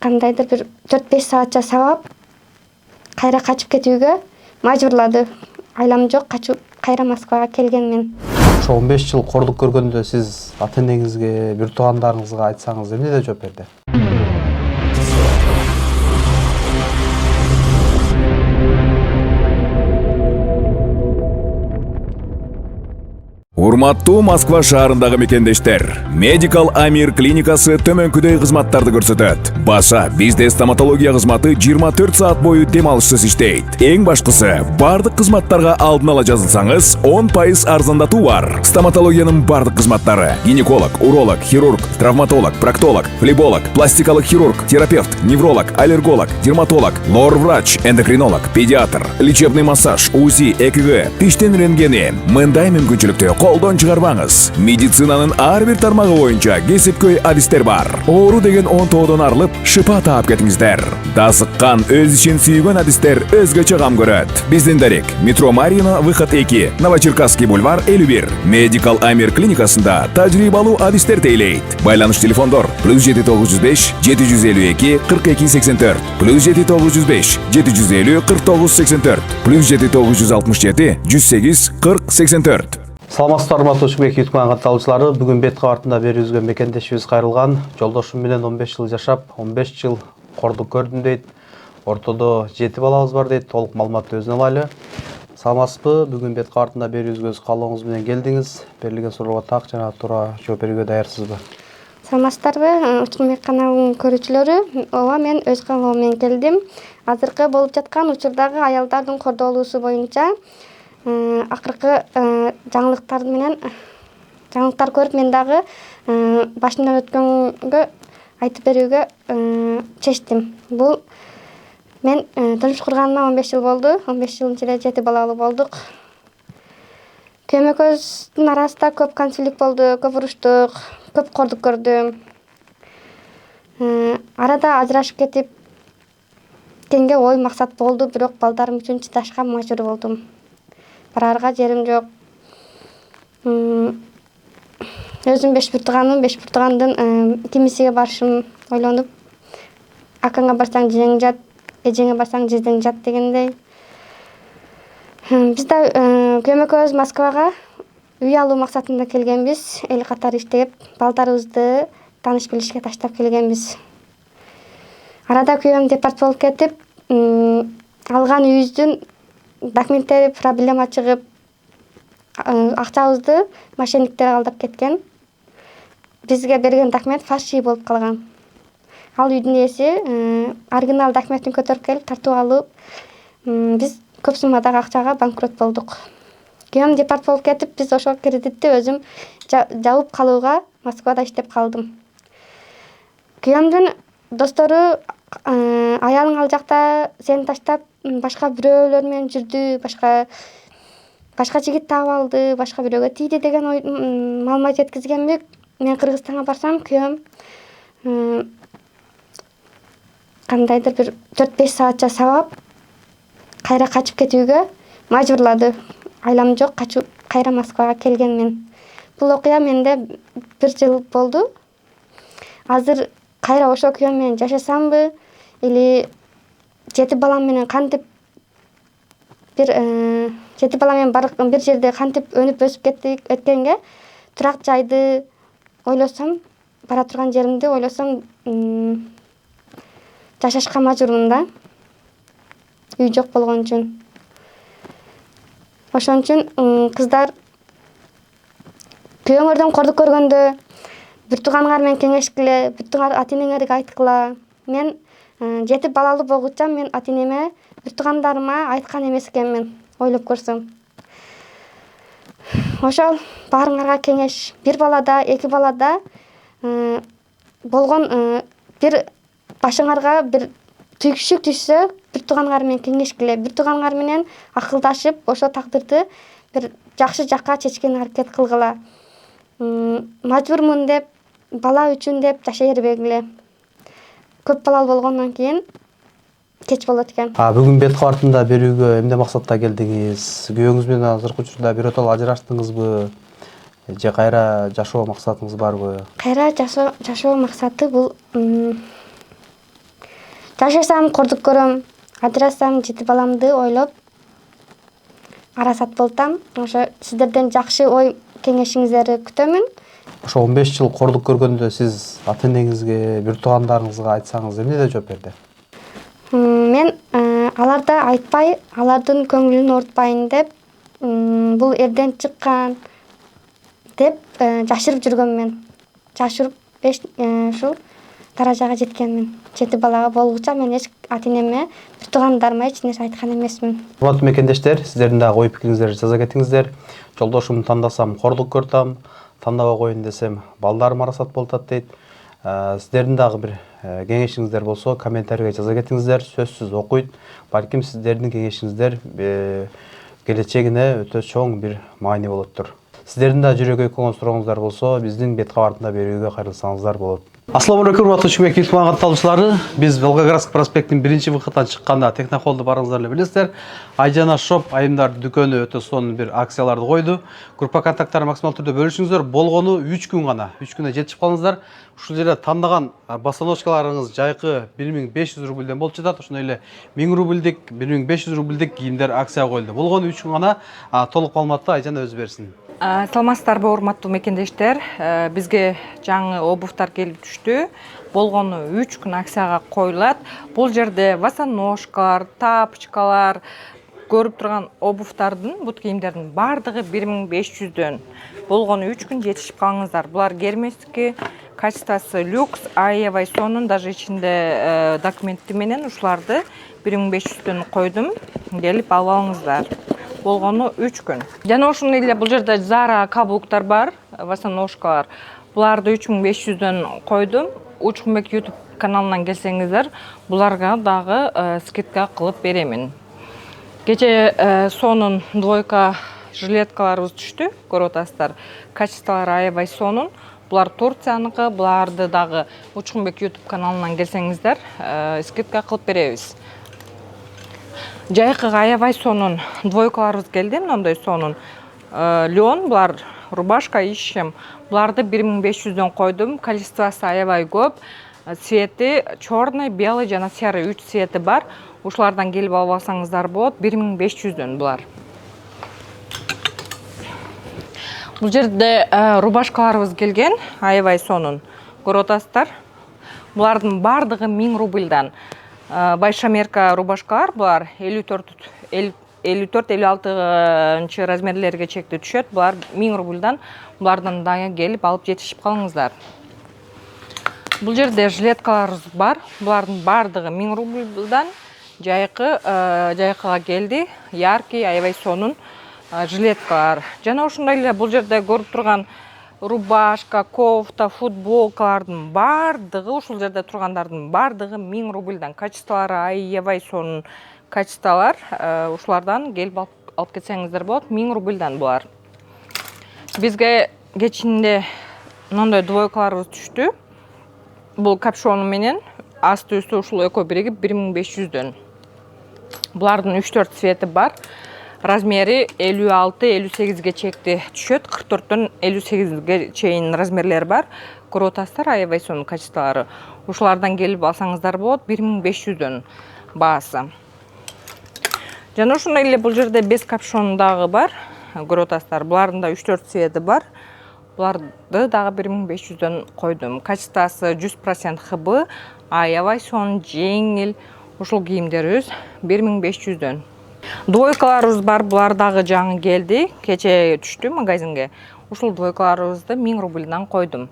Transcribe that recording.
кандайдыр бир 4-5 саатча сабап кайра качып кетүүгө мажбурлады. Айлам жок, качып кайра Москвага келген мен. Ошо 15 жыл кордук көргөндө сиз ата-энеңизге, бир туугандарыңызга айтсаңыз эмне деп жооп берди? Урматтуу Москва шаарындагы мекендештер, Medical Amir клиникасы төмөнкүдөй кызматтарды көрсөтөт. Баса, бизде стоматология кызматы 24 саат бою дем алышсыз иштейт. Эң башкысы, бардык кызматтарга алдын ала жазылсаңыз, 10% арзандатуу бар. Стоматологиянын бардык кызматтары: гинеколог, уролог, хирург, травматолог, проктолог, флеболог, пластикалык хирург, терапевт, невролог, аллерголог, дерматолог, лор-врач, эндокринолог, педиатр, лечебный массаж, УЗИ, ЭКГ, тиштен рентгени, мындай мүмкүнчүлүктү колдон чыгарбаңыз. Медицинанын ар бир тармагы боюнча кесипкөй адистер бар. Оору деген онтоодон арылып, шыпа таап кетиңиздер. Дасыккан, өз ишин сүйгөн адистер өзгөчө кам көрөт. Биздин дарек: метро Марина, выход 2, Новочеркасский бульвар 51. Medical Amir клиникасында тажрыйбалуу адистер тейлейт. Байланыш телефондор: +7905 752 42 84, +7905 750 49 84, +7967 108 40 84. Саламатсыздар, урматтуу Ушунбек YouTube каналы катталуучулары. Бүгүн бет кабартында берүүбүзгө мекендешибиз кайрылган. Жолдошум менен 15 жыл жашап, 15 жыл кордук көрдүм дейт. Ортодо 7 балабыз бар дейт. Толук маалыматты өзүнөн алайлы. Саламатсызбы? Бүгүн бет кабартында берүүбүзгө каалооңуз менен келдиңиз. Берилген суроого так жана туура жооп берүүгө даярсызбы? Саламатсыздарбы, Ушунбек каналынын көрүүчүлөрү? Ооба, мен өз каалоом менен келдим. Азыркы болуп жаткан учурдагы аялдардын кордолуусу боюнча акыркы жаңылыктар көрүп, мен дагы башымдан өткөнгө айтып берүүгө чечтим. Бул мен турмуш курганыма 15 жыл болду. 15 жылдын ичинде 7 балалуу болдук. Күйөөм экөөбүздүн арасында көп конфликт болду, көп уруштук, көп кордук көрдүм. Арада ажырашып кеткенге ой максат болду, бирок балдарым үчүн чыдашка мажбур болдум. Барарга жерим жок. Өзүм 5 буртуганмын. 5 буртугандын кимисиге барышым ойлонуп, акаңа барсаң жең жат, эжеңе барсаң жездең жат дегендей. Биз да күйөөм экөөбүз Москвага үй алуу максатында келгенбиз. Эл катары иштеп, балдарыбызды тааныш билишке таштап келгенбиз. Арада күйөөм депорт болуп кетип, алган үйүбүздүн документтери проблема чыгып, акчабызды мошенниктер алдап кеткен. Бизге берген документ фальши болуп калган. Ал үйдүн ээси оригинал документин көтөрүп келип тартып алып, биз көп суммадагы акчага банкрот болдук. Күйөөм депорт болуп кетип, биз ошол кредитти өзүм жабып калууга Москвада иштеп калдым. Күйөөмдүн достору: аялың ал жакта сени таштап башка бирөөлөр менен жүрдү, башка жигит таап алды, башка бирөөгө тийди деген маалымат жеткизгенби. Мен Кыргызстанга барсам, күйөөм кандайдыр бир 4-5 саатча сабап кайра качып кетүүгө мажбурлады. Айлам жок, качып кайра Москвага келген мен. Бул окуя менде 1 жыл болду. Азыр кайра ошол күйөөм менен жашасамбы или 7 балам менен кантип бир 7 бала менен бир жерде кантип өнүп өсүп өткөнгө турак жайды ойлосом, бара турган жеримди ойлосом, жашашка мажбурмун да. Үй жок болгон үчүн. Ошон үчүн кыздар күйөөңөрдөн кордук көргөндө бир туугаңар менен кеңешкиле, бир тууган ата-энеңерге айткыла. Мен 7 балалуу болгуча мен ата-энеме, бир туугандарыма айткан эмес экенмин, ойлоп көрсөм. Ошол баарыңарга кеңеш: бир балада, 2 балада болгон бир башыңарга бир түйгүшүк түшсө, бир туугаңар менен кеңешкиле, бир туугаңар менен акылдашып, ошо тагдырды бир жакшы жакка чечкенге аракет кылгыла. Мажбурмун деп, бала үчүн деп жашай бербегиле. Көп балалуу болгондон кийин кеч болот экен. Бүгүн бет кабартында берүүгө эмне максатта келдиңиз? Күйөөңүз менен азыркы учурда биротоло ажыраштыңызбы? Же кайра жашоо максатыңыз барбы? Кайра жашоо максаты бул Жашасам кордук көрөм, ажырасам жети баламды ойлоп арасат болтам. Ошо сиздерден жакшы ой кеңешиңиздерди күтөмүн. Ошо 15 жыл кордук көргөндө сиз ата энеңизге, бир туугандарыңызга айтсаңыз эмне деп жооп берди? Мен аларда айтпай, алардын көңүлүн оорутпайын деп, бул эрден чыккан деп жашырып жүргөмүн. Жашырып ушул даражага жеткенмин. 7 балага болгуча мен эч ата энеме, бир туугандарыма эч нерсе айткан эмесмин. Урматтуу мекендештер, сиздердин дагы ой пикириңиздерди жаза кетиңиздер. Жолдошумду тандасам кордук көртам, тандабай коеюн десем балдарым арасат болтат дейт. Сиздердин дагы бир кеңешиңиздер болсо комментарийге жаза кетиңиздер. Сөзсүз окуйт. Балким сиздердин кеңешиңиздер келечегине өтө чоң бир маани болоттур. Сиздердин да жүрөгү көңүл сурооңуздар болсо биздин бет кабартында берүүгө кайрылсаңыздар болот. Ассаламу алейкум, урматтуу Чүмек YouTube катталуучулары. Биз Волгоградск проспектинин 1-выходтан чыкканда Технохолду барыңыздар эле билесиздер. Айжана шоп айымдар дүкөнү өтө сонун бир акцияларды койду. Группа контакттары максимал түрдө бөлүшүңүздөр. Болгону 3 күн гана. 3 күнө жетишип калыңыздар. Ушул жерде тандаган босоножкаларыңыз жайкы 1500 рубльден болуп жатат. Ошондой эле 1000 рубльдик, 1500 рубльдик кийимдер акцияга коюлду. Болгону 3 күн гана. Толук маалыматты Айжана өзү берсин. Саламатсыздарбы, урматтуу мекендештер. Бизге жаңы обувтар келип түштү. Болгону 3 күн акцияга коюлат. Бул жерде босоножкалар, тапочкалар, көрүп турган обувтардын, бут кийимдердин бардыгы 1500дөн. Болгону 3 күн жетишип калыңыздар. Булар герместики, качествосы люкс, аябай сонун, даже ичинде документи менен ушуларды 1500дөн койдум. Келип алып алыңыздар. Болгону 3 күн. Жана ошондой эле бул жерде Zara каблуктар бар, босоножкалар. Буларды 3500дөн койдум. Учкунбек YouTube каналынан келсеңиздер, буларга дагы скидка кылып беремин. Кече сонун двойка жилеткаларыбыз түштү, көрүп атасыздар. Качестволору аябай сонун. Булар Турцияныкы, буларды дагы Учкунбек YouTube каналынан келсеңиздер, скидка кылып беребиз. Жайкыга аябай сонун двойкаларыбыз келди, мындай сонун. Леон, булар рубашка ишем. Буларды 1500дөн койдум. Количествосы аябай көп. Цвети черный, белый жана серый 3 цвети бар. Ушулардан келип алып алсаңыздар болот. 1500дөн булар. Бул жерде рубашкаларыбыз келген, аябай сонун. Көрүп атасыздар. Булардын бардыгы 1000 рубльдан. Большая мерка рубашкалар, булар 54-56 размерлерге чекти түшөт. Булар 1000 рубльдан. Булардан дагы келип алып жетишип калыңыздар. Бул жерде жилеткаларыбыз бар. Булардын бардыгы 1000 рубльдан. Жайкыга келди. Яркий, аябай сонун жилеткалар. Жана ошондой эле бул жерде көрүп турган рубашка, кофта, футболкалардын бардыгы, ушул жерде тургандардын бардыгы 1000 рубльдан. Качестволору аябай сонун качестволор. Ушулардан келип алып кетсеңиздер болот. 1000 рубльдан булар. Бизге кечинде мындай двойкаларыбыз түштү. Бул капшону менен асты үстү ушул экөө биригип 1500дөн. Булардын 3-4 цвети бар. Размери 56-58ге чекти түшөт. 44дөн 58ге чейин размерлери бар. Көрүп атасыздар, аябай сонун качестволору. Ушулардан келип алсаңыздар болот. 1500дөн баасы. Жана ошондой эле бул жерде без капшону дагы бар. Көрүп атасыздар, булардын да 3-4 цвети бар. Буларды дагы 1500дөн койдум. Качествосы 100% ХБ, аябай сонун, жеңил. Ушул кийимдерибиз 1500дөн. Двойкаларыбыз бар, булар дагы жаңы келди. Кече түштү магазинге. Ушул двойкаларыбызды 1000 рубльдан койдум.